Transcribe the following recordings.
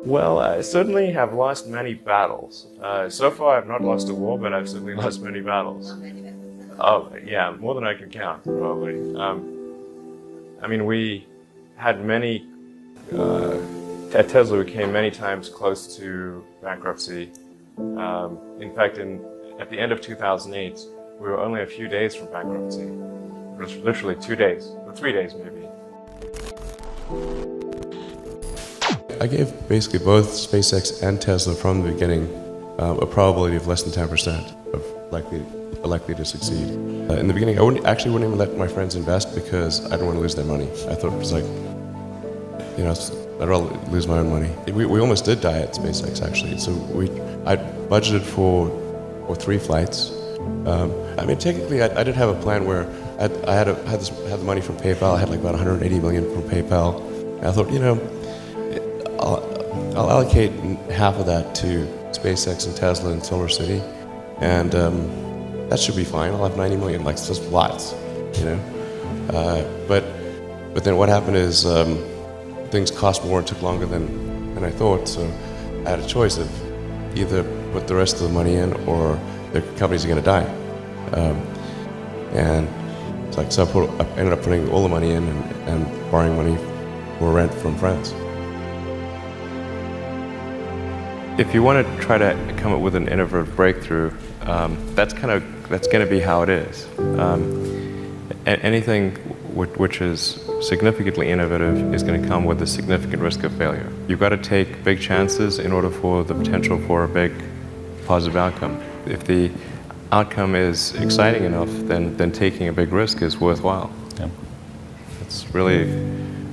Well, I certainly have lost many battles. So far, I've not lost a war, but I've certainly lost many battles. Oh, yeah, more than I can count, probably. I mean, we had many, at Tesla, we came many times close to bankruptcy. In fact, at the end of 2008, we were only a few days from bankruptcy. It was literally 2 days, or 3 days maybe. I gave basically both SpaceX and Tesla from the beginning a probability of less than 10% of likely to succeed. In the beginning, I wouldn't even let my friends invest because I didn't want to lose their money. I thought it was like, you know, I'd rather lose my own money. We almost did die at SpaceX actually. So I budgeted for 3 flights. I mean, technically, I did have a plan where I had the money from PayPal. I had like about 180 million from PayPal. And I thought, you know, I'll allocate half of that to SpaceX and Tesla and Solar City, and that should be fine. I'll have 90 million, like, it's just lots, you know. But then what happened is things cost more and took longer than I thought. So I had a choice of either put the rest of the money in or the companies are going to die. And it's like, so I ended up putting all the money in and borrowing money for rent from friends. If you want to try to come up with an innovative breakthrough, that's going to be how it is. Anything which is significantly innovative is going to come with a significant risk of failure. You've got to take big chances in order for the potential for a big positive outcome. If the outcome is exciting enough, then taking a big risk is worthwhile. Yeah. That's really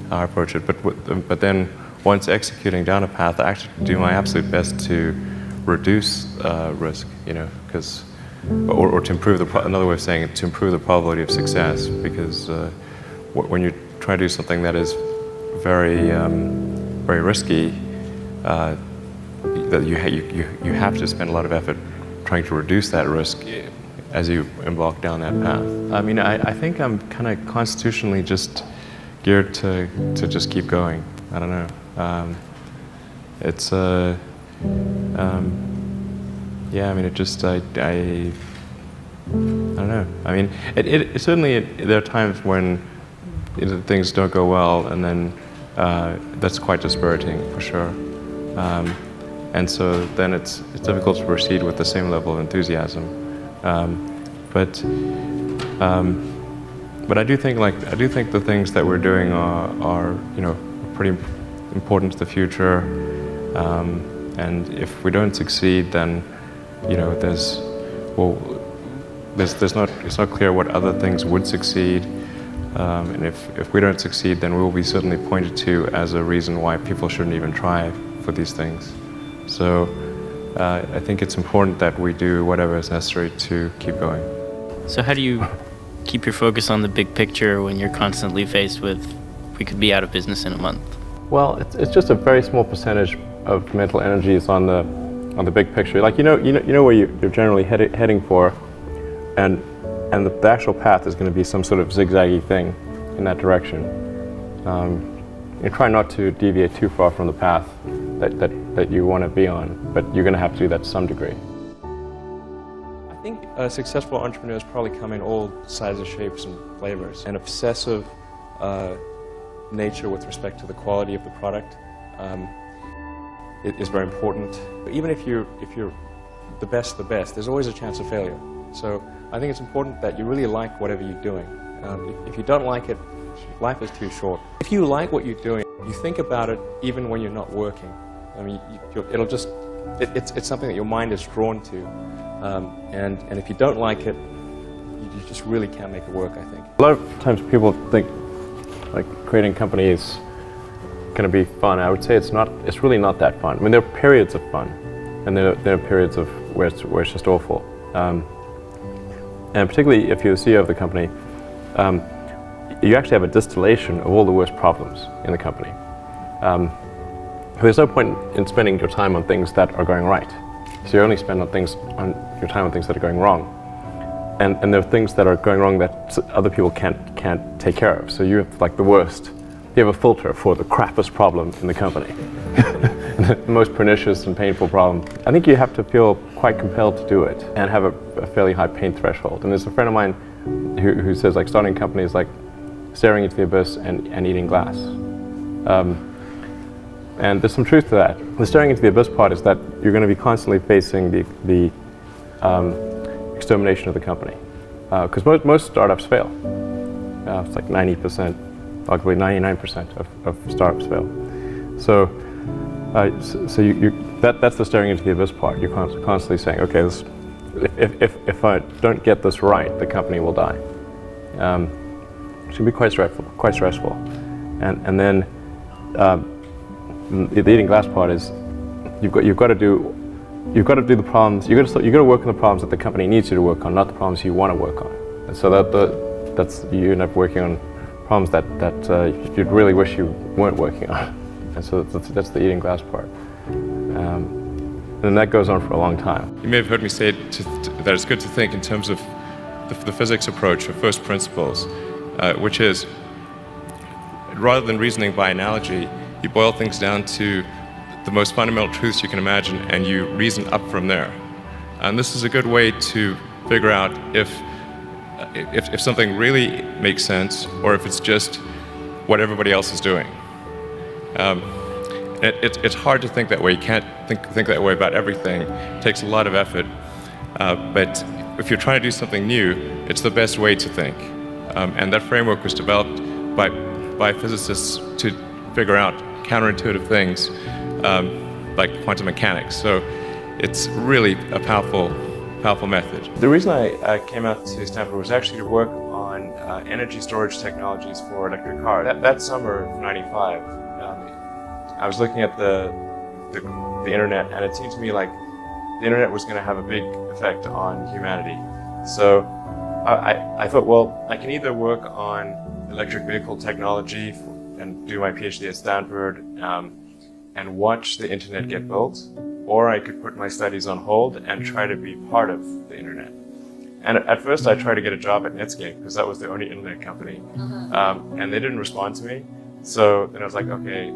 how I approach it. But then, once executing down a path, I actually do my absolute best to reduce risk, you know, or to improve another way of saying it, to improve the probability of success, because when you try to do something that is very, very risky, that you have to spend a lot of effort trying to reduce that risk as you embark down that path. I mean, I think I'm kind of constitutionally just geared to just keep going. I don't know. Yeah, I mean, it just, I don't know. I mean, it certainly, there are times when things don't go well, and then that's quite dispiriting, for sure. And so then it's difficult to proceed with the same level of enthusiasm. But I do think the things that we're doing are you know, pretty important to the future, and if we don't succeed, then, you know, it's not clear what other things would succeed, and if we don't succeed, then we will be certainly pointed to as a reason why people shouldn't even try for these things. So I think it's important that we do whatever is necessary to keep going. So how do you keep your focus on the big picture when you're constantly faced with, we could be out of business in a month? Well, it's just a very small percentage of mental energy is on the big picture. Like, you know where you're generally heading for, and the actual path is going to be some sort of zigzaggy thing in that direction. You try not to deviate too far from the path that you want to be on, but you're going to have to do that to some degree. I think successful entrepreneurs probably come in all sizes, shapes, and flavors. An obsessive nature with respect to the quality of the product is very important. Even if you're the best, there's always a chance of failure. So I think it's important that you really like whatever you're doing. If you don't like it, life is too short. If you like what you're doing, you think about it even when you're not working. I mean, it's something that your mind is drawn to. And if you don't like it, you just really can't make it work, I think. A lot of times people think like creating a company is going to be fun. I would say it's not. It's really not that fun. I mean, there are periods of fun, and there are periods of where it's just awful. And particularly if you're the CEO of the company, you actually have a distillation of all the worst problems in the company. There's no point in spending your time on things that are going right. So you only spend your time on things that are going wrong. And there are things that are going wrong that other people can't take care of. So you have like the worst. You have a filter for the crappiest problem in the company. And the most pernicious and painful problem. I think you have to feel quite compelled to do it and have a fairly high pain threshold. And there's a friend of mine who says like starting a company is like staring into the abyss and eating glass. And there's some truth to that. The staring into the abyss part is that you're going to be constantly facing the extermination of the company. Because most startups fail. It's like 90%, arguably 99% of startups fail. So that's the staring into the abyss part. You're constantly saying, okay, if I don't get this right, the company will die. It should be quite stressful. And then the eating glass part is you've got to do the problems. You've got to work on the problems that the company needs you to work on, not the problems you want to work on. And so that's you end up working on problems that you'd really wish you weren't working on. And so that's the eating glass part. And that goes on for a long time. You may have heard me say that it's good to think in terms of the physics approach of first principles, which is, rather than reasoning by analogy, you boil things down to the most fundamental truths you can imagine, and you reason up from there. And this is a good way to figure out if something really makes sense, or if it's just what everybody else is doing. It's hard to think that way. You can't think that way about everything. It takes a lot of effort. But if you're trying to do something new, it's the best way to think. And that framework was developed by physicists to figure out counterintuitive things like quantum mechanics. So it's really a powerful method. The reason I came out to Stanford was actually to work on energy storage technologies for electric cars. That summer of '95, I was looking at the internet, and it seemed to me like the internet was going to have a big effect on humanity. So I thought, well, I can either work on electric vehicle technology and do my PhD at Stanford and watch the internet get built, or I could put my studies on hold and try to be part of the internet. And at first I tried to get a job at Netscape because that was the only internet company, and they didn't respond to me. So then I was like, okay,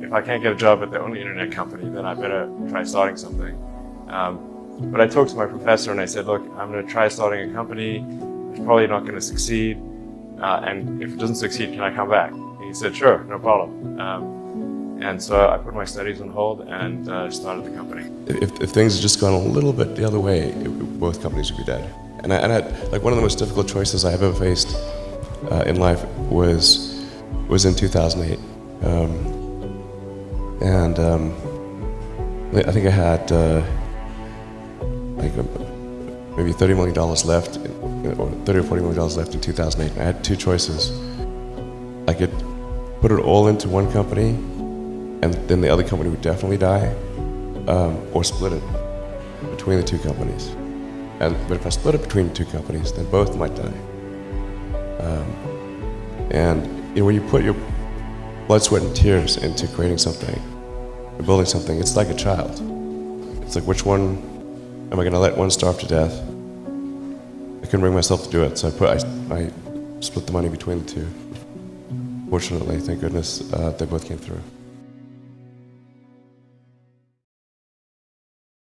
if I can't get a job at the only internet company, then I better try starting something. But I talked to my professor and I said, look, I'm going to try starting a company. It's probably not going to succeed. And if it doesn't succeed, can I come back? And he said, sure, no problem. And so I put my studies on hold and started the company. If things had just gone a little bit the other way, both companies would be dead. And I had, like, one of the most difficult choices I have ever faced in life was in 2008. I think I had maybe $30 million left, or $30 or $40 million left in 2008. I had two choices. I could put it all into one company, and then the other company would definitely die, or split it between the two companies. But if I split it between the two companies, then both might die. And when you put your blood, sweat, and tears into creating something, or building something, it's like a child. It's like, which one am I going to let one starve to death? I couldn't bring myself to do it, so I split the money between the two. Fortunately, thank goodness, they both came through.